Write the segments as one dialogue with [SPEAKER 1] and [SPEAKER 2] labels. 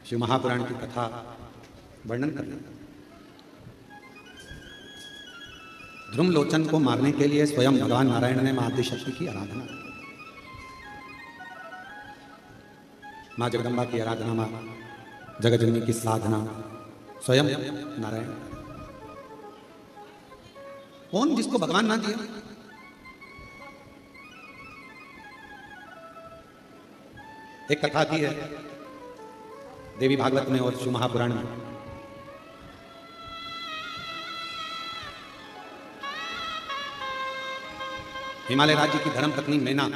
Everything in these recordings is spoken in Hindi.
[SPEAKER 1] शिव महापुराण की कथा वर्णन कर रहे हैं। ध्रुव लोचन को मारने के लिए स्वयं भगवान नारायण ने मां आदिशक्ति की आराधना की। मां जगदम्बा की आराधना, मां जगजननी की साधना स्वयं नारायण। कौन जिसको भगवान ना दिया? एक कथा आती है देवी भागवत में और शिव महापुराण में। हिमालय राज्य की धर्म पत्नी मैना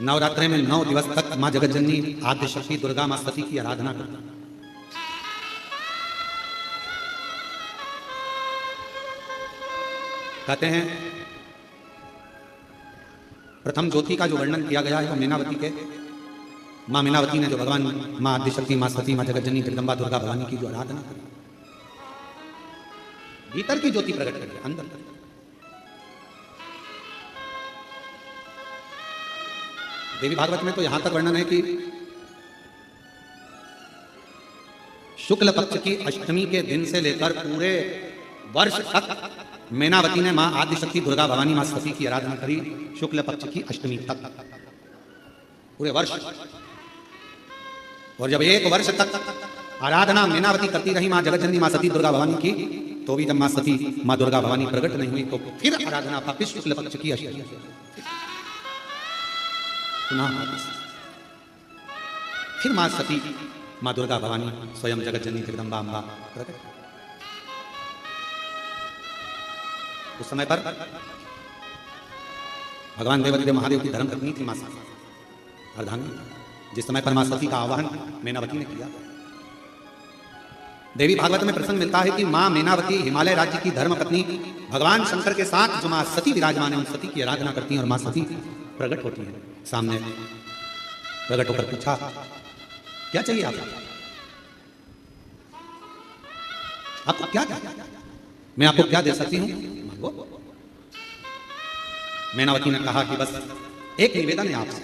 [SPEAKER 1] नवरात्रि में 9 दिवस तक मां जगज्जननी आद्यशक्ति दुर्गा मां सती की आराधना करती। कहते हैं प्रथम ज्योति का जो वर्णन किया गया है वो मीनावती के मां मीनावती ने जो भगवान मां आद्यशक्ति मां सती मां जगज्जननी जगदम्बा दुर्गा भवानी की जो आराधना करी, भीतर की ज्योति प्रकट करी, अंदर। देवी भागवत में तो यहां तक वर्णन है कि शुक्ल पक्ष की अष्टमी के दिन से लेकर पूरे वर्ष तक मैनावती ने मां आदिशक्ति दुर्गा भवानी मां सती की आराधना करी। शुक्ल पक्ष की अष्टमी तक पूरे वर्ष। और जब एक वर्ष तक आराधना मैनावती करती रही मां जगज्जननी मां सती दुर्गा भवानी की, तो भी जब मां सती मां दुर्गा भवानी प्रकट नहीं हुई तो फिर आराधना वापिस शुक्ल पक्ष की अष्टमी। फिर मां सती मां दुर्गा भवानी स्वयं जगज्जननी जगदम्बा अम्बा प्रकट। उस समय पर भगवान देवादिदेव महादेव की धर्म पत्नी थी मां सती अर्धांगिनी। जिस समय पर मां सती का आवाहन मैनावती ने किया। देवी भागवत में प्रसंग मिलता है कि मां मैनावती हिमालय राज्य की धर्म पत्नी भगवान शंकर के साथ जो मां सती विराजमान है उन सती की आराधना करती हैं। और मां सती प्रकट होती है सामने। प्रकट होकर पूछा, क्या चाहिए आपको क्या चाहिए? मैं आपको क्या दे सकती हूं? मांगो। मैनावती ने कहा कि बस एक निवेदन है आपसे,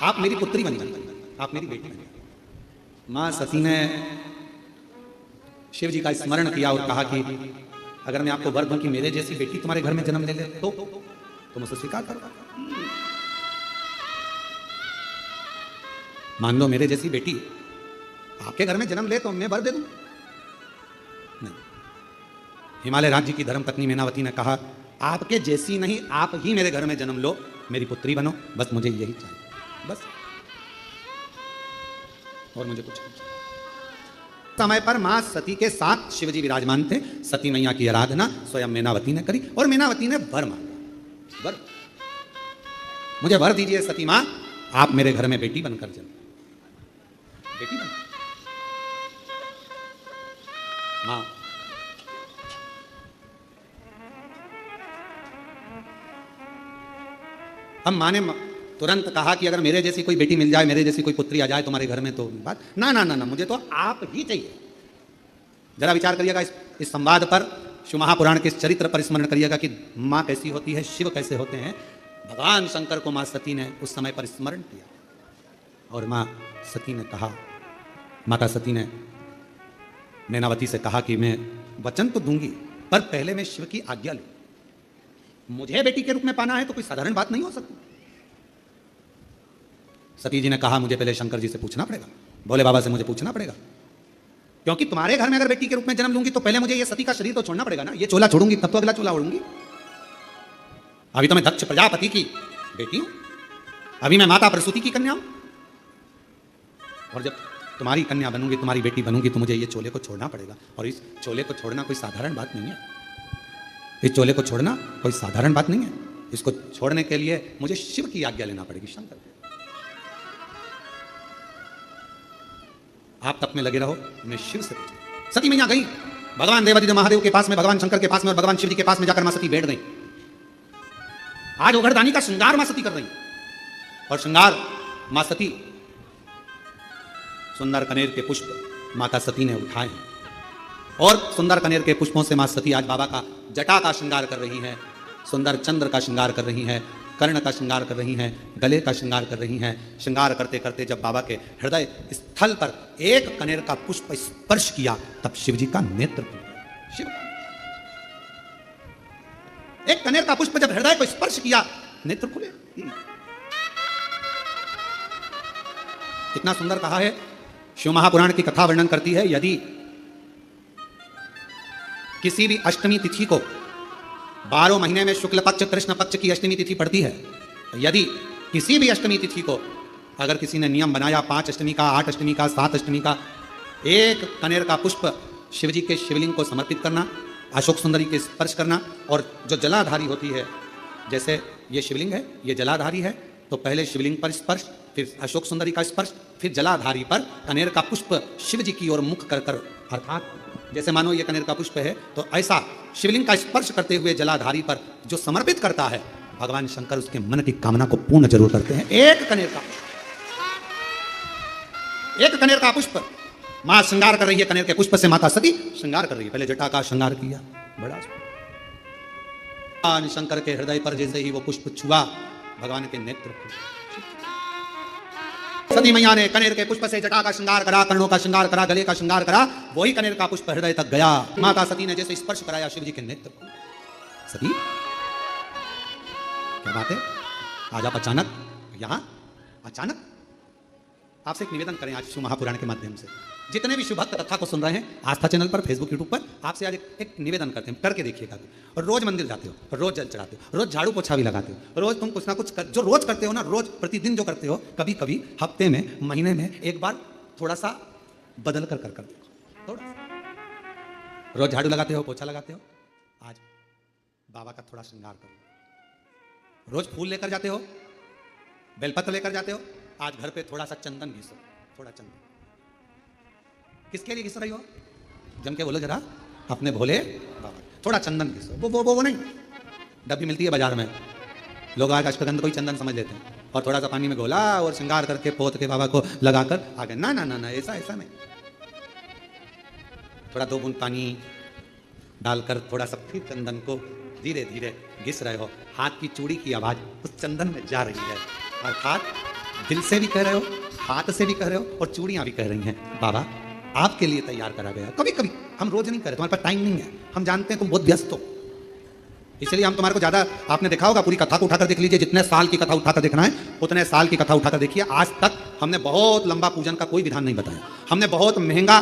[SPEAKER 1] आप मेरी पुत्री बन जाए, आप मेरी बेटी बन जाए। मां सती ने शिव जी का स्मरण किया और कहा कि अगर मैं आपको वर दूं कि मेरे जैसी बेटी तुम्हारे घर में जन्म ले ले तो तुम उसे स्वीकार करो। मान लो मेरे जैसी बेटी आपके घर में जन्म ले तो मैं वर दे दूं? नहीं। हिमालय राज्य की धर्म पत्नी मैनावती ने कहा, आपके जैसी नहीं, आप ही मेरे घर में जन्म लो, मेरी पुत्री बनो, बस मुझे यही चाहिए, बस। और मुझे कुछ नहीं। समय पर मां सती के साथ शिवजी विराजमान थे। सती मैया की आराधना स्वयं मैनावती ने करी और मैनावती ने वर मांगा। वर, मुझे वर दीजिए सती मां, आप मेरे घर में बेटी बनकर जन्म। बेटी बन मां अब मां ने तुरंत कहा कि अगर मेरे जैसी कोई बेटी मिल जाए, मेरे जैसी कोई पुत्री आ जाए तुम्हारे घर में तो बात ना ना ना ना, मुझे तो आप ही चाहिए। जरा विचार करिएगा इस संवाद पर, शिव महापुराण के इस चरित्र पर स्मरण करिएगा कि मां कैसी होती है, शिव कैसे होते हैं। भगवान शंकर को मां सती ने उस समय पर स्मरण किया और मां सती ने कहा, माता सती ने मैनावती से कहा कि मैं वचन तो दूंगी पर पहले मैं शिव की आज्ञा लूं। मुझे बेटी के रूप में पाना है तो कोई साधारण बात नहीं हो सकती। सती जी ने कहा, मुझे पहले शंकर जी से पूछना पड़ेगा, भोले बाबा से मुझे पूछना पड़ेगा, क्योंकि तुम्हारे घर में अगर बेटी के रूप में जन्म लूंगी तो पहले मुझे ये सती का शरीर तो छोड़ना पड़ेगा ना। ये चोला छोड़ूंगी तब तो अगला चोला ओढ़ूंगी। अभी तो मैं दक्ष प्रजापति की बेटी हूं, अभी मैं माता प्रसूति की कन्या हूं, और जब तुम्हारी कन्या बनूंगी, तुम्हारी बेटी बनूंगी तो मुझे ये चोले को छोड़ना पड़ेगा। और इस चोले को छोड़ना कोई साधारण बात नहीं है। इस चोले को छोड़ना कोई साधारण बात नहीं है। इसको छोड़ने के लिए मुझे शिव की आज्ञा लेना पड़ेगी, शंकर की। आप तप में लगे रहो, मैं शिव से पूछूं। सती मैया गई भगवान देवादिदेव महादेव के पास में, भगवान शंकर के पास में और भगवान शिव जी के पास में जाकर मां सती बैठ गई। आज ओघरदानी का श्रृंगार मां सती कर रही और श्रृंगार मां सती सुंदर कनेर के पुष्प माता सती ने उठाए और सुंदर कनेर के पुष्पों से मां सती आज बाबा का जटा का श्रृंगार कर रही हैं। सुंदर चंद्र का श्रृंगार कर रही हैं, कर्ण का श्रृंगार कर रही हैं, गले का श्रृंगार कर रही हैं। श्रृंगार करते करते जब बाबा के हृदय स्थल पर एक कनेर का पुष्प स्पर्श किया, तब शिव जी का नेत्र खुल गया। शिव एक कनेर का पुष्प जब हृदय को स्पर्श किया, नेत्र खुले। कितना सुंदर कहा है। शिव महापुराण की कथा वर्णन करती है, यदि किसी भी अष्टमी तिथि को 12 महीने में शुक्ल पक्ष कृष्ण पक्ष की अष्टमी तिथि पड़ती है, यदि किसी भी अष्टमी तिथि को अगर किसी ने नियम बनाया 5 अष्टमी का, 8 अष्टमी का, 7 अष्टमी का, एक कनेर का पुष्प शिव जी के शिवलिंग को समर्पित करना, अशोक सुंदरी के स्पर्श करना, और जो जलाधारी होती है, जैसे ये शिवलिंग है, ये जलाधारी है, तो पहले शिवलिंग पर स्पर्श, फिर अशोक सुंदरी का स्पर्श, फिर जलाधारी पर कनेर का पुष्प शिव जी की ओर मुख कर कर, अर्थात जैसे मानो ये कनेर का पुष्प है, तो ऐसा शिवलिंग का स्पर्श करते हुए जलाधारी पर जो समर्पित करता है, भगवान शंकर उसके मन की कामना को पूर्ण जरूर करते हैं। एक कनेर का पुष्प मां श्रृंगार कर रही है, कनेर के पुष्प से माता सती श्रृंगार कर रही है। पहले जटा का श्रृंगार किया, बड़ा भगवान शंकर के हृदय पर जैसे ही वो पुष्प छुआ, भगवान के नेत्र सती मैया ने कनेर के पुष्प से जटा का श्रृंगार करा, कर्णों का श्रृंगार करा, गले का श्रृंगार करा, वही कनेर का पुष्प हृदय तक गया। माता सती ने जैसे स्पर्श कराया शिव जी के नेत्र को, सती क्या बात है, आज आप अचानक यहां, अचानक आपसे एक निवेदन करें आज शिव महापुराण के माध्यम से, जितने भी शिव भक्त कथा को सुन रहे हैं आस्था चैनल पर, फेसबुक, यूट्यूब पर, आपसे आज एक निवेदन करते हैं, करके देखिएगा। और रोज मंदिर जाते हो, रोज जल चढ़ाते हो, रोज झाड़ू पोछा भी लगाते हो, रोज तुम कुछ ना कुछ जो रोज करते हो ना, रोज प्रतिदिन जो करते हो, कभी कभी हफ्ते में, महीने में एक बार थोड़ा सा बदल कर देखो, थोड़ा सा। रोज झाड़ू लगाते हो, पोछा लगाते हो, आज बाबा का थोड़ा श्रृंगार करो। रोज फूल लेकर जाते हो, बेलपत्र लेकर जाते हो, आज घर पे थोड़ा सा चंदन घिसो, थोड़ा चंदन। किसके लिए घिस रही हो? जम के बोलो जरा, अपने भोले बाबा। थोड़ा चंदन घिसो, वो नहीं, डब्बी मिलती है बाजार में, लोग आज अश्वगंध को ही चंदन समझ लेते हैं, और थोड़ा सा पानी में घोला और श्रृंगार करके पोत के बाबा को लगाकर आ गए। ना ना ना ना, ऐसा नहीं। थोड़ा 2 बूंद पानी डालकर थोड़ा सा फिर चंदन को धीरे धीरे घिस रहे हो। हाथ की चूड़ी की आवाज उस चंदन में जा रही है, अर्थात दिल से भी कह रहे हो, हाथ से भी कह रहे हो, और चूड़ियां भी कह रही हैं, बाबा आपके लिए तैयार करा गया। कभी कभी हम रोज नहीं करें, तुम्हारे पास टाइम नहीं है, हम जानते हैं तुम बहुत व्यस्त हो, इसलिए हम तुम्हारे को ज्यादा, आपने देखा होगा, पूरी कथा को उठाकर देख लीजिए, जितने साल की कथा उठाकर देखना है उतने साल की कथा उठाकर देखिए। आज तक हमने बहुत लंबा पूजन का कोई विधान नहीं बताया, हमने बहुत महंगा,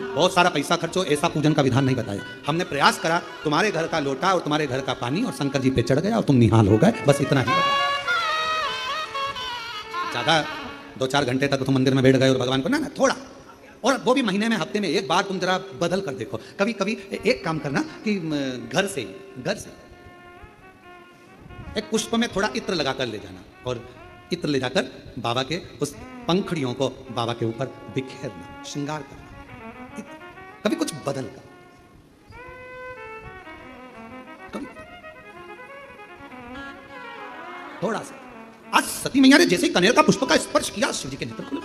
[SPEAKER 1] बहुत सारा पैसा खर्चो ऐसा पूजन का विधान नहीं बताया। हमने प्रयास करा, तुम्हारे घर का लोटा और तुम्हारे घर का पानी और शंकर जी पे चढ़ गया और तुम निहाल हो गए, बस इतना ही। ज्यादा 2-4 घंटे तक तुम मंदिर में बैठ गए और भगवान को ना थोड़ा, और वो भी महीने में, हफ्ते में एक बार तुम जरा बदल कर देखो। कभी कभी एक काम करना कि घर से एक पुष्प में थोड़ा इत्र लगाकर ले जाना, और इत्र ले जाकर बाबा के उस पंखड़ियों को बाबा के ऊपर बिखेरना, श्रृंगार करना, कभी कुछ बदल कर, कभी थोड़ा सा। आज सती मैया ने जैसे कनेर का पुष्प का स्पर्श किया, शिव जी के नेत्र खुले।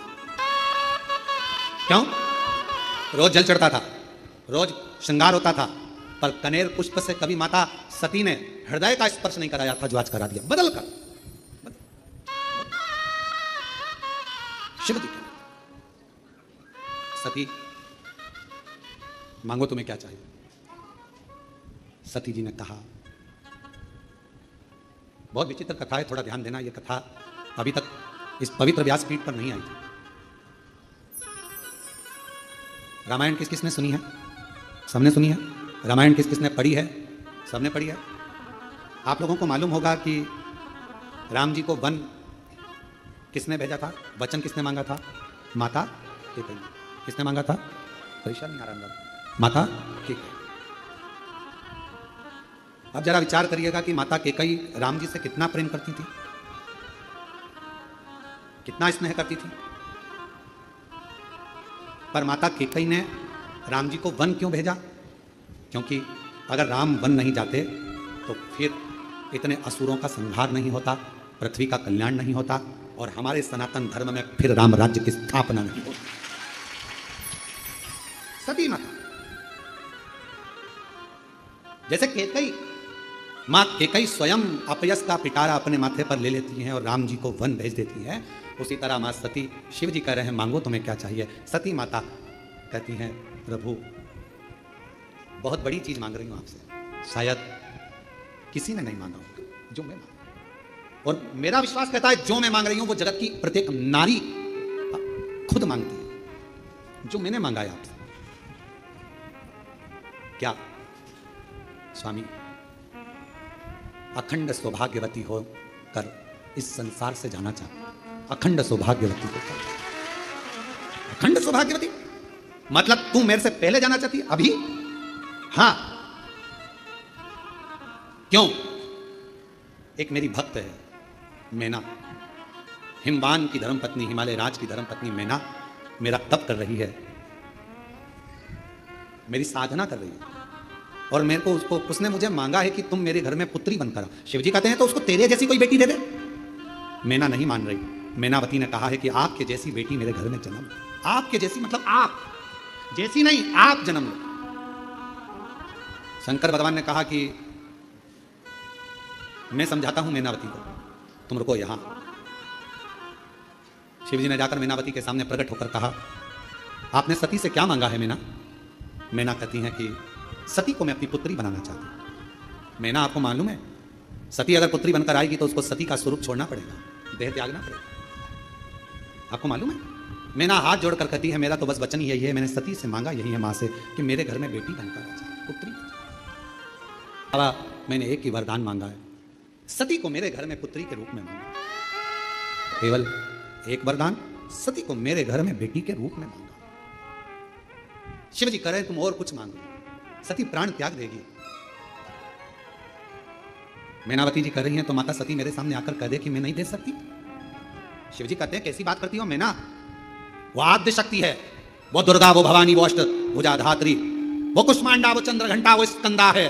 [SPEAKER 1] क्यों? रोज जल चढ़ता था, रोज श्रृंगार होता था, पर कनेर पुष्प से कभी माता सती ने हृदय का स्पर्श नहीं कराया था, जो आज करा दिया, बदल कर। शिव जी सती मांगो तुम्हें क्या चाहिए? सती जी ने कहा, बहुत विचित्र कथा है, थोड़ा ध्यान देना, यह कथा अभी तक इस पवित्र व्यासपीठ पर नहीं आई थी। रामायण किस किसने सुनी है? सबने सुनी है। रामायण किस किसने पढ़ी है? सबने पढ़ी है। आप लोगों को मालूम होगा कि राम जी को वन किसने भेजा था, वचन किसने मांगा था? माता केकई। किसने मांगा था? परेशान नहीं आ रहा, माता केकई। अब जरा विचार करिएगा कि माता केकई राम जी से कितना प्रेम करती थी, कितना स्नेह करती थी, पर माता केकई ने राम जी को वन क्यों भेजा? क्योंकि अगर राम वन नहीं जाते तो फिर इतने असुरों का संहार नहीं होता, पृथ्वी का कल्याण नहीं होता, और हमारे सनातन धर्म में फिर राम राज्य की स्थापना नहीं होती। सती माता जैसे केकई माँ केकई स्वयं अपयस का पिटारा अपने माथे पर ले लेती हैं और राम जी को वन भेज देती हैं। उसी तरह माँ सती, शिव जी कह रहे हैं मांगो तुम्हें क्या चाहिए। सती माता कहती हैं प्रभु बहुत बड़ी चीज मांग रही हूं आपसे, शायद किसी ने नहीं मांगा होगा जो मैं मांग, और मेरा विश्वास कहता है जो मैं मांग रही हूं वो जगत की प्रत्येक नारी खुद मांगती है, जो मैंने मांगा है आपसे। क्या स्वामी अखंड सौभाग्यवती होकर इस संसार से जाना चाहती, अखंड सौभाग्यवती होकर, अखंड सौभाग्यवती मतलब तू मेरे से पहले जाना चाहती है अभी? हां क्यों? एक मेरी भक्त है मैना, हिमवान की धर्मपत्नी, हिमालय राज की धर्मपत्नी मैना मेरा तप कर रही है, मेरी साधना कर रही है, और मेरे को उसने मुझे मांगा है कि तुम मेरे घर में पुत्री बनकर आ। शिवजी कहते हैं तो उसको तेरे जैसी कोई बेटी दे दे। मैना नहीं मान रही। मैनावती ने कहा है कि आपके जैसी बेटी मेरे घर में जन्म लो। आपके जैसी मतलब आप जैसी नहीं, आप जन्म लो। शंकर भगवान ने कहा कि मैं समझाता हूं मैनावती को, तुम रुको यहां। शिवजी ने जाकर मैनावती के सामने प्रकट होकर कहा आपने सती से क्या मांगा है मैना? मैना कहती हैं कि सती को मैं अपनी पुत्री बनाना चाहती हूं। मैना आपको मालूम है सती अगर पुत्री बनकर आएगी तो उसको सती का स्वरूप छोड़ना पड़ेगा, देह त्यागना पड़ेगा, आपको मालूम है? मैना हाथ जोड़कर कहती है मेरा तो बस वचन यही है, मैंने सती से मांगा यही है मां से कि मेरे घर में बेटी बनकर आ जाए, पुत्री। बाबा मैंने एक ही वरदान मांगा है, सती को मेरे घर में पुत्री के रूप में मांगा, केवल एक वरदान, सती को मेरे घर में बेटी के रूप में मांगा। शिव जी कह रहे तुम और कुछ मांगो, सती प्राण त्याग देगी। मैनावती जी कह रही हैं तो माता सती मेरे सामने आकर कह दे कि मैं नहीं दे सकती। शिव जी कहते हैं कैसी बात करती हो मैना, वो आद्य शक्ति है, वो दुर्गा, वो भवानी, वो अष्ट भुजाधात्री, वो कुष्मांडा, वो चंद्रघंटा, वो स्कंदा है,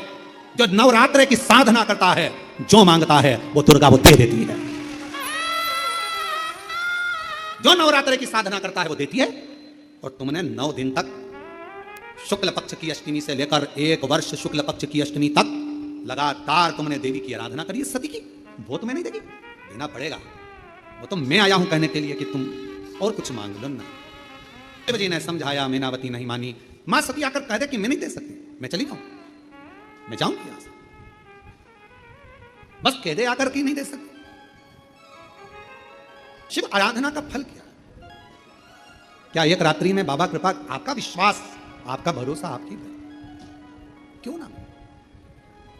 [SPEAKER 1] जो नवरात्र की साधना करता है, जो मांगता है वो दुर्गा वो दे देती है। जो नवरात्र की साधना करता है वो देती है। और तुमने 9 दिन तक शुक्ल पक्ष की अष्टमी से लेकर 1 वर्ष शुक्ल पक्ष की अष्टमी तक लगातार तुमने देवी की आराधना करी है सती की, वो तुम्हें नहीं देगी, देना पड़ेगा। वो तो मैं आया हूं कहने के लिए कि तुम और कुछ मांग लो ना। शिव जी ने समझाया, मैनावती नहीं मानी। मां सती आकर कह दे कि मैं नहीं दे सकती, मैं चली जाऊं, मैं जाऊंगी यहां से, बस कह दे आकर कि नहीं दे सकती। शिव आराधना का फल क्या? क्या एक रात्रि में बाबा कृपा, आपका विश्वास, आपका भरोसा, आपकी क्यों ना,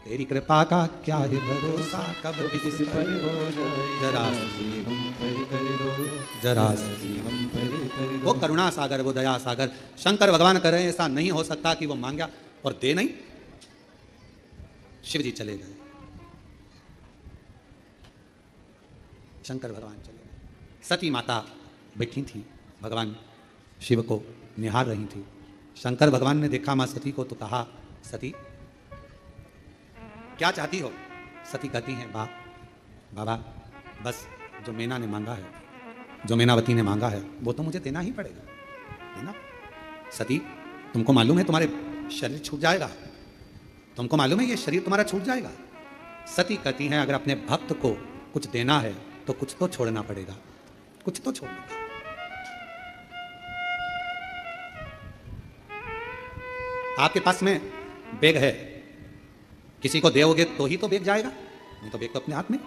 [SPEAKER 1] तेरी कृपा का क्या है भरोसा, कब किस पर हो जरा जरा वो करुणा सागर, वो दया सागर। शंकर भगवान कह रहे हैं ऐसा नहीं हो सकता कि वो मांगा और दे नहीं। शिव जी चले गए, शंकर भगवान चले गए। सती माता बैठी थी, भगवान शिव को निहार रही थी। शंकर भगवान ने देखा मां सती को तो कहा सती क्या चाहती हो? सती कहती हैं बाबा बस जो मैना ने मांगा है, जो मैनावती ने मांगा है वो तो मुझे देना ही पड़ेगा, देना। सती तुमको मालूम है तुम्हारे शरीर छूट जाएगा, तुमको मालूम है ये शरीर तुम्हारा छूट जाएगा। सती कहती हैं अगर अपने भक्त को कुछ देना है तो कुछ तो छोड़ना पड़ेगा, कुछ तो छोड़ना पड़ेगा। आपके पास में बैग है, किसी को दोगे तो ही तो बैग जाएगा, नहीं तो बैग तो अपने हाथ में,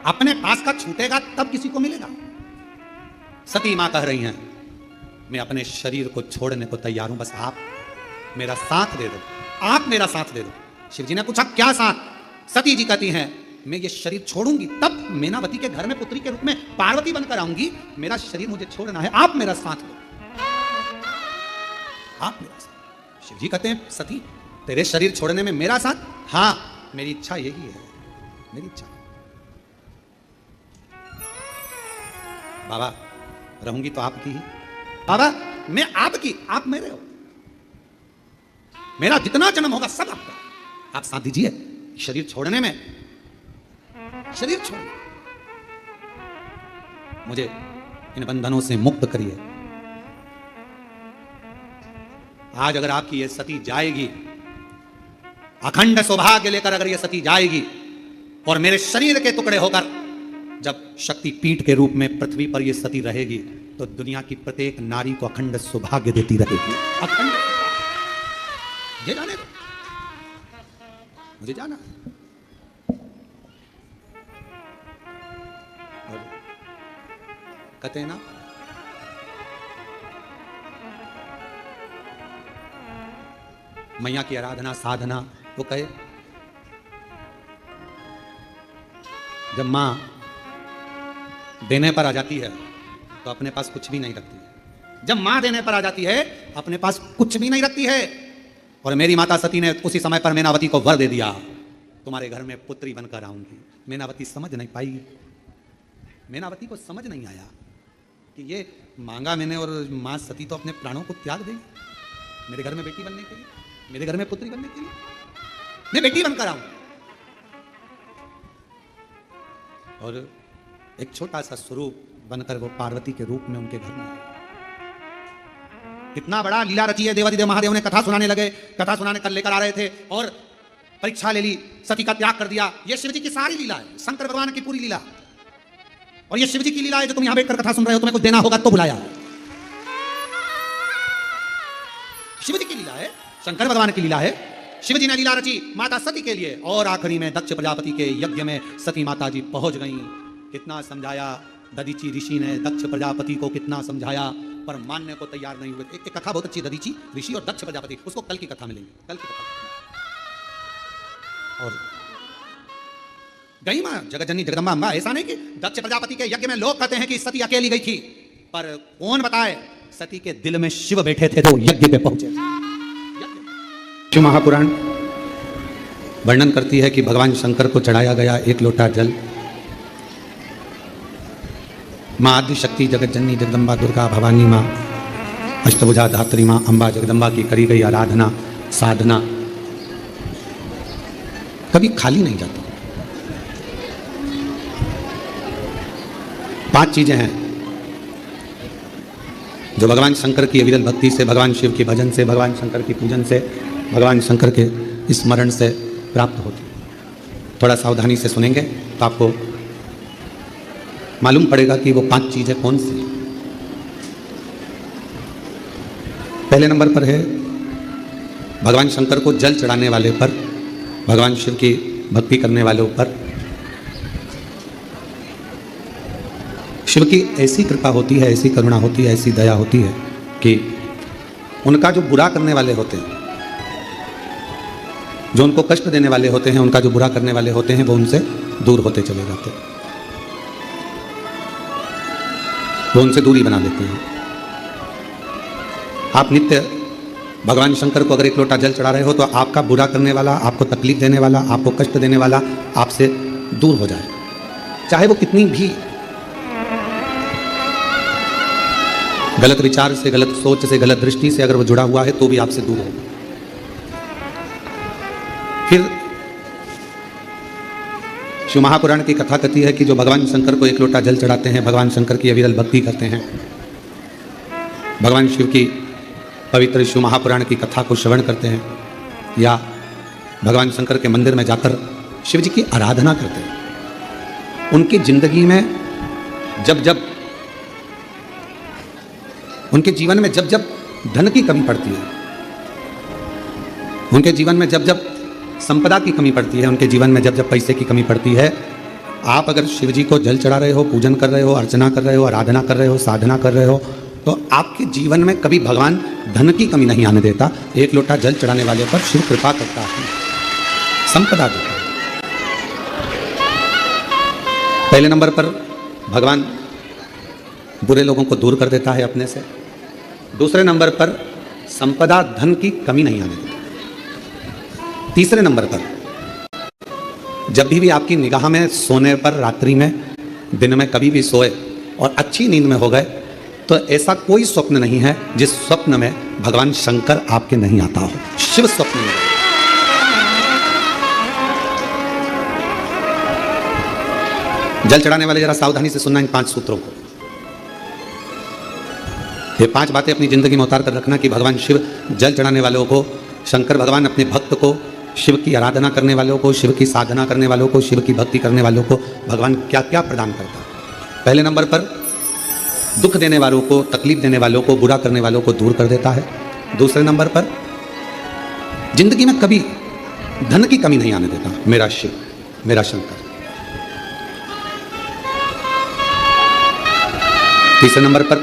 [SPEAKER 1] अपने पास का छूटेगा तब किसी को मिलेगा। सती मां कह रही हैं मैं अपने शरीर को छोड़ने को तैयार हूं, बस आप मेरा साथ दे दो, आप मेरा साथ दे दो। शिव जी ने पूछा क्या साथ? सती जी कहती हैं मैं ये शरीर छोड़ूंगी तब मैनावती के घर में पुत्री के रूप में पार्वती बनकर आऊंगी, मेरा शरीर मुझे छोड़ना है, आप मेरा साथ दो, आप मेरा साथ। शिव जी कहते हैं सती तेरे शरीर छोड़ने में मेरा साथ? हां मेरी इच्छा यही है, मेरी इच्छा। बाबा रहूंगी तो आपकी ही, बाबा मैं आपकी, आप मेरे हो, मेरा जितना जन्म होगा सब आपका, आप साथ दीजिए शरीर छोड़ने में, शरीर छोड़ने, मुझे इन बंधनों से मुक्त करिए। आज अगर आपकी ये सती जाएगी, अखंड सौभाग्य लेकर अगर ये सती जाएगी और मेरे शरीर के टुकड़े होकर जब शक्ति पीठ के रूप में पृथ्वी पर ये सती रहेगी तो दुनिया की प्रत्येक नारी को अखंड सौभाग्य देती रहेगी। अखंड ये जाने दो, मुझे जाना। और कहते हैं ना, मैया की आराधना साधना, वो कहे जब मां देने पर आ जाती है तो अपने पास कुछ भी नहीं रखती है। जब मां देने पर आ जाती है अपने पास कुछ भी नहीं रखती है। और मेरी माता सती ने उसी समय पर मेनावती को वर दे दिया, तुम्हारे घर में पुत्री बनकर आऊंगी। मेनावती समझ नहीं पाई, मेनावती को समझ नहीं आया कि ये मांगा मैंने और मां सती तो अपने प्राणों को त्याग देगी मेरे घर में बेटी बनने के लिए, मेरे घर में पुत्री बनने के लिए, मैं बेटी बनकर आऊं। और एक छोटा सा स्वरूप बनकर वो पार्वती के रूप में उनके घर में आए। इतना बड़ा लीला रची है, देवादिदेव महादेव ने कथा सुनाने लगे, कथा सुनाने कर लेकर आ रहे थे और परीक्षा ले ली, सती का त्याग कर दिया। ये शिव जी की सारी लीला है, शंकर भगवान की पूरी लीला। और ये शिव जी की लीला है जो तुम यहां बैठकर कथा सुन रहे हो, तुम्हें कुछ देना होगा तो बुलाया। शिव जी की लीला है, शंकर भगवान की लीला है। शिव जी ने लीला रची माता सती के लिए और आखिरी में दक्ष प्रजापति के यज्ञ में सती माता जी पहुंच गई। कितना समझाया दधीची ऋषि ने, दक्ष प्रजापति को कितना समझाया पर मानने को तैयार नहीं हुए। एक कथा बहुत अच्छी, दधीची ऋषि और दक्ष प्रजापति, उसको कल की कथा मिलेगी, कल की कथा। और गई मां जगतजननी जगदम्बा अम्बा। ऐसा नहीं कि दक्ष प्रजापति के यज्ञ में लोग कहते हैं कि सती अकेली गई थी, पर कौन बताए सती के दिल में शिव बैठे थे तो यज्ञ पे पहुंचे। शिव महापुराण वर्णन करती है कि भगवान शंकर को चढ़ाया गया एक लोटा जल। मां आदि शक्ति जगतजननी जगदम्बा दुर्गा भवानी मां अष्टभुजा धात्री मां अम्बा जगदम्बा की करी गई आराधना साधना कभी खाली नहीं जाती। 5 चीजें हैं जो भगवान शंकर की अविरल भक्ति से, भगवान शिव के भजन से, भगवान शंकर की पूजन से, भगवान शंकर के स्मरण से प्राप्त होती। थोड़ा सावधानी से सुनेंगे तो आपको मालूम पड़ेगा कि वो 5 चीजें कौन सी। पहले नंबर पर है भगवान शंकर को जल चढ़ाने वाले पर, भगवान शिव की भक्ति करने वालों पर शिव की ऐसी कृपा होती है, ऐसी करुणा होती है, ऐसी दया होती है कि उनका जो बुरा करने वाले होते हैं, जो उनको कष्ट देने वाले होते हैं, उनका जो बुरा करने वाले होते हैं, वो उनसे दूर होते चले जाते हैं, वो उनसे दूरी बना लेते हैं। आप नित्य भगवान शंकर को अगर एक लोटा जल चढ़ा रहे हो तो आपका बुरा करने वाला, आपको तकलीफ देने वाला, आपको कष्ट देने वाला आपसे दूर हो जाए, चाहे वो कितनी भी गलत विचार से, गलत सोच से, गलत दृष्टि से अगर वो जुड़ा हुआ है तो भी आपसे दूर हो। फिर शिव महापुराण की कथा कहती है कि जो भगवान शंकर को एक लोटा जल चढ़ाते हैं, भगवान शंकर की अविरल भक्ति करते हैं, भगवान शिव की पवित्र शिव महापुराण की कथा को श्रवण करते हैं या भगवान शंकर के मंदिर में जाकर शिव जी की आराधना करते हैं, उनकी जिंदगी में जब जब, उनके जीवन में जब जब धन की कमी पड़ती है, उनके जीवन में जब जब संपदा की कमी पड़ती है, उनके जीवन में जब जब पैसे की कमी पड़ती है, आप अगर शिव जी को जल चढ़ा रहे हो, पूजन कर रहे हो, अर्चना कर रहे हो, आराधना कर रहे हो, साधना कर रहे हो, तो आपके जीवन में कभी भगवान धन की कमी नहीं आने देता। एक लोटा जल चढ़ाने वाले पर शिव कृपा करता है, संपदा देता है। पहले नंबर पर भगवान बुरे लोगों को दूर कर देता है अपने से। दूसरे नंबर पर संपदा धन की कमी नहीं आने देता। तीसरे नंबर पर जब भी आपकी निगाह में सोने पर, रात्रि में, दिन में कभी भी सोए और अच्छी नींद में हो गए तो ऐसा कोई स्वप्न नहीं है जिस स्वप्न में भगवान शंकर आपके नहीं आता हो। शिव स्वप्न में जल चढ़ाने वाले जरा सावधानी से सुनना इन 5 सूत्रों को। ये 5 बातें अपनी जिंदगी में उतार कर रखना कि भगवान शिव जल चढ़ाने वालों को, शंकर भगवान अपने भक्त को शिव की आराधना करने वालों को, शिव की साधना करने वालों को, शिव की भक्ति करने वालों को भगवान क्या क्या प्रदान करता है। पहले नंबर पर दुख देने वालों को, तकलीफ देने वालों को, बुरा करने वालों को दूर कर देता है। दूसरे नंबर पर जिंदगी में कभी धन की कमी नहीं आने देता मेरा शिव, मेरा शंकर। तीसरे नंबर पर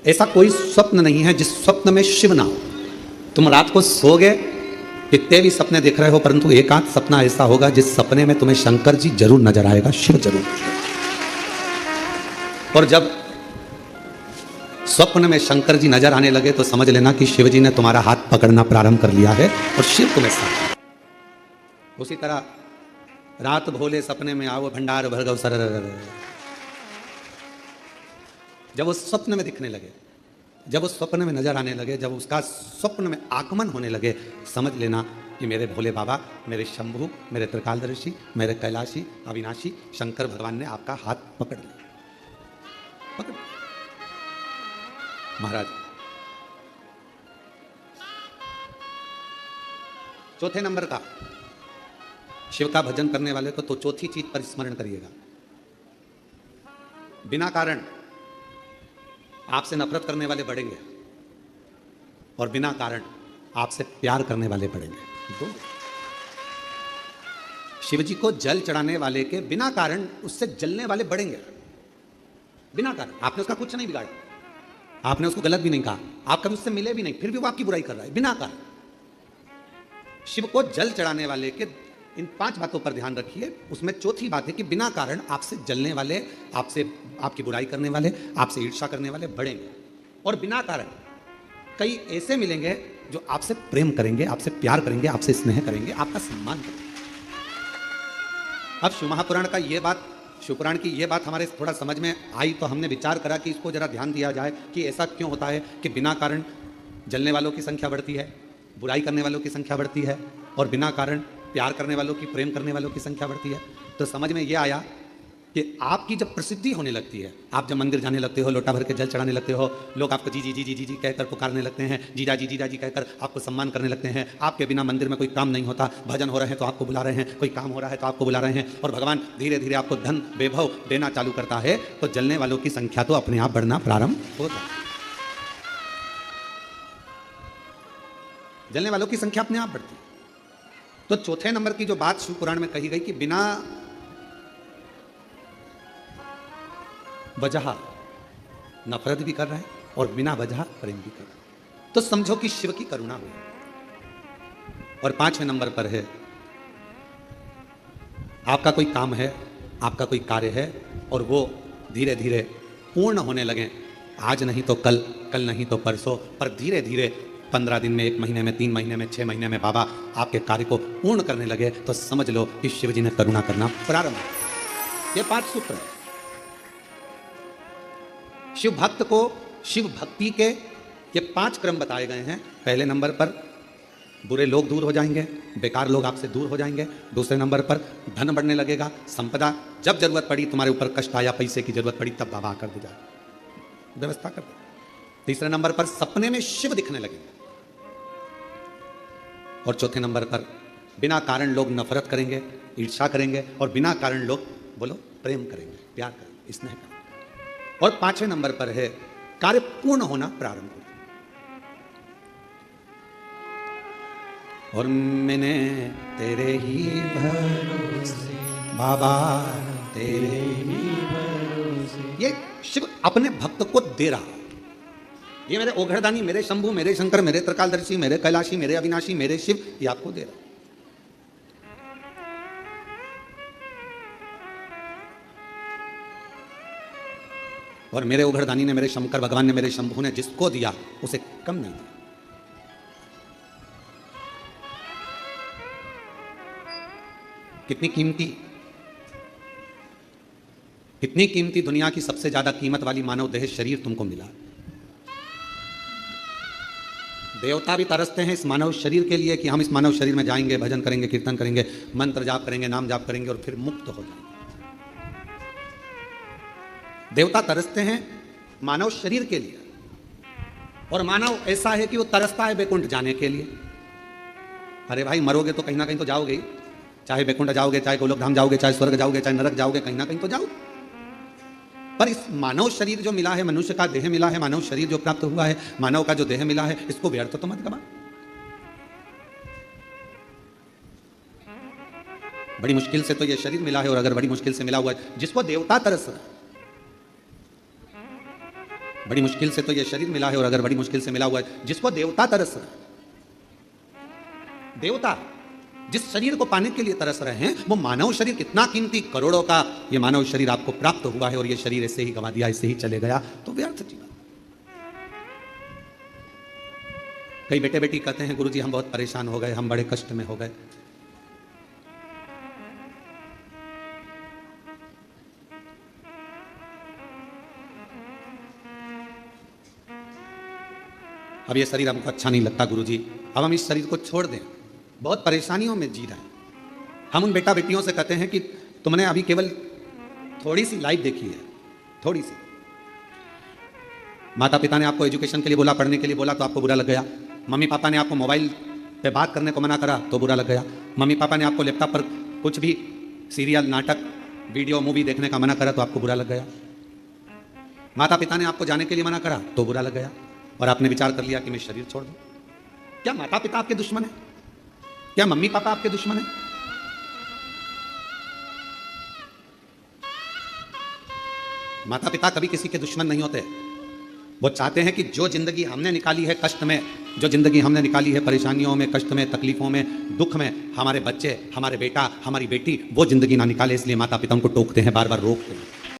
[SPEAKER 1] ऐसा कोई स्वप्न नहीं है जिस स्वप्न में शिव ना हो। तुम रात को सोओगे, कितने भी सपने देख रहे हो, परंतु एक आध सपना ऐसा होगा जिस सपने में तुम्हें शंकर जी जरूर नजर आएगा, शिव जरूर। और जब स्वप्न में शंकर जी नजर आने लगे तो समझ लेना कि शिव जी ने तुम्हारा हाथ पकड़ना प्रारंभ कर लिया है और शिव तुम्हें साथ। उसी तरह रात भोले सपने में आओ भंडार भरगव सर, जब उस स्वप्न में दिखने लगे, जब उस स्वप्न में नजर आने लगे, जब उसका स्वप्न में आगमन होने लगे, समझ लेना कि मेरे भोले बाबा, मेरे शंभू, मेरे त्रिकालदर्शी, मेरे कैलाशी अविनाशी शंकर भगवान ने आपका हाथ पकड़ लिया। पकड़ महाराज। चौथे नंबर का शिव का भजन करने वाले को तो चौथी चीज पर स्मरण करिएगा, बिना कारण आपसे नफरत करने वाले बढ़ेंगे और बिना कारण आपसे प्यार करने वाले बढ़ेंगे। दो, शिव जी को जल चढ़ाने वाले के बिना कारण उससे जलने वाले बढ़ेंगे, बिना कारण। आपने उसका कुछ नहीं बिगाड़ा, आपने उसको गलत भी नहीं कहा, आप कभी उससे मिले भी नहीं, फिर भी वो आपकी बुराई कर रहा है बिना कारण। शिव को जल चढ़ाने वाले के इन 5 बातों पर ध्यान रखिए। उसमें चौथी बात है कि बिना कारण आपसे जलने वाले, आपसे आपकी बुराई करने वाले, आपसे ईर्ष्या करने वाले बढ़ेंगे और बिना कारण कई ऐसे मिलेंगे जो आपसे प्रेम करेंगे, आपसे प्यार करेंगे, आपसे स्नेह करेंगे, आपका सम्मान करेंगे। अब शिव महापुराण का ये बात, शिवपुराण की ये बात हमारे थोड़ा समझ में आई तो हमने विचार करा कि इसको जरा ध्यान दिया जाए कि ऐसा क्यों होता है कि बिना कारण जलने वालों की संख्या बढ़ती है, बुराई करने वालों की संख्या बढ़ती है और बिना कारण प्यार करने वालों की, प्रेम करने वालों की संख्या बढ़ती है। तो समझ में ये आया कि आपकी जब प्रसिद्धि होने लगती है, आप जब मंदिर जाने लगते हो, लोटा भर के जल चढ़ाने लगते हो, लोग आपको जी जी जी जी जी जी कहकर पुकारने लगते हैं, जीजा जी कहकर आपको सम्मान करने लगते हैं। आपके बिना मंदिर में कोई काम नहीं होता, भजन हो रहे हैं तो आपको बुला रहे हैं, कोई काम हो रहा है तो आपको बुला रहे हैं और भगवान धीरे धीरे आपको धन वैभव देना चालू करता है, तो जलने वालों की संख्या तो अपने आप बढ़ना प्रारंभ होता है। जलने वालों की संख्या अपने आप बढ़ती है। तो चौथे नंबर की जो बात शिव पुराण में कही गई कि बिना वजह नफरत भी कर रहा है और बिना वजह प्रेम भी कर रहा है, तो समझो कि शिव की करुणा हुई। और 5वें नंबर पर है आपका कोई काम है, आपका कोई कार्य है और वो धीरे धीरे पूर्ण होने लगे, आज नहीं तो कल, कल नहीं तो परसों, पर धीरे धीरे 15 दिन में, 1 महीने में, 3 महीने में, 6 महीने में बाबा आपके कार्य को पूर्ण करने लगे, तो समझ लो कि शिव जी ने करुणा करना प्रारंभ। ये 5 सूत्र है। शिव भक्त को शिव भक्ति के ये 5 क्रम बताए गए हैं। पहले नंबर पर बुरे लोग दूर हो जाएंगे, बेकार लोग आपसे दूर हो जाएंगे। दूसरे नंबर पर धन बढ़ने लगेगा, संपदा, जब जरूरत पड़ी, तुम्हारे ऊपर कष्ट आया, पैसे की जरूरत पड़ी, तब बाबा आकर दे जाए, व्यवस्था कर दे। तीसरे नंबर पर सपने में शिव दिखने लगेंगे और चौथे नंबर पर बिना कारण लोग नफरत करेंगे, ईर्ष्या करेंगे और बिना कारण लोग बोलो प्रेम करेंगे, प्यार करेंगे, स्नेह करेंगे। और 5वें नंबर पर है कार्य पूर्ण होना प्रारंभ हो। और मैंने तेरे ही भरोसे बाबा, तेरे ही भरोसे, ये शिव अपने भक्त को दे रहा। ये मेरे ओघड़दानी, मेरे शंभू, मेरे शंकर, मेरे त्रिकालदर्शी, मेरे कैलाशी, मेरे अविनाशी, मेरे शिव, ये आपको दे रहा। और मेरे ओघड़दानी ने, मेरे शंकर भगवान ने, मेरे शंभू ने जिसको दिया उसे कम नहीं दिया। कितनी कीमती दुनिया की सबसे ज्यादा कीमत वाली मानव देह शरीर तुमको मिला। देवता भी तरसते हैं इस मानव शरीर के लिए कि हम इस मानव शरीर में जाएंगे, भजन करेंगे, कीर्तन करेंगे, मंत्र जाप करेंगे, नाम जाप करेंगे और फिर मुक्त हो जाएंगे। देवता तरसते हैं मानव शरीर के लिए और मानव ऐसा है कि वो तरसता है वैकुंठ जाने के लिए। अरे भाई मरोगे तो कहीं ना कहीं तो जाओगे ही, चाहे बैकुंठ जाओगे, चाहे गोलोक धाम जाओगे, चाहे स्वर्ग जाओगे, चाहे नरक जाओगे, कहीं ना कहीं तो जाओ। पर इस मानव शरीर जो मिला है, मनुष्य का देह मिला है, मानव शरीर जो प्राप्त हुआ है, मानव का जो देह मिला है, इसको व्यर्थ तो मत गवा। बड़ी मुश्किल से तो ये शरीर मिला है, और अगर बड़ी मुश्किल से मिला हुआ है, जिसको देवता तरस रहा है, बड़ी मुश्किल से तो ये शरीर मिला है, और अगर बड़ी मुश्किल से मिला हुआ है, जिसको देवता तरस रहा है, देवता जिस शरीर को पाने के लिए तरस रहे हैं, वो मानव शरीर कितना कीमती, करोड़ों का ये मानव शरीर आपको प्राप्त हुआ है, और ये शरीर ऐसे ही गवा दिया, ऐसे ही चले गया, तो व्यर्थ जीवन। कई बेटे बेटी कहते हैं गुरुजी हम बहुत परेशान हो गए, हम बड़े कष्ट में हो गए। अब ये शरीर हमको अच्छा नहीं लगता गुरुजी, अब हम इस शरीर को छोड़ दें, बहुत परेशानियों में जी रहे हैं। हम उन बेटा बेटियों से कहते हैं कि तुमने अभी केवल थोड़ी सी लाइफ देखी है, थोड़ी सी। माता पिता ने आपको एजुकेशन के लिए बोला, पढ़ने के लिए बोला, तो आपको बुरा लग गया। मम्मी पापा ने आपको मोबाइल पे बात करने को मना करा तो बुरा लग गया। मम्मी पापा ने आपको लैपटॉप पर कुछ भी सीरियल, नाटक, वीडियो, मूवी देखने का मना करा तो आपको बुरा लग गया। माता पिता ने आपको जाने के लिए मना करा तो बुरा लग गया, और आपने विचार कर लिया कि मैं शरीर छोड़ दूं। क्या माता पिता आपके दुश्मन है? क्या मम्मी पापा आपके दुश्मन है? माता पिता कभी किसी के दुश्मन नहीं होते। वो चाहते हैं कि जो जिंदगी हमने निकाली है कष्ट में, जो जिंदगी हमने निकाली है परेशानियों में, कष्ट में, तकलीफों में, दुख में, हमारे बच्चे, हमारे बेटा, हमारी बेटी वो जिंदगी ना निकाले, इसलिए माता पिता उनको टोकते हैं, बार बार रोकते हैं।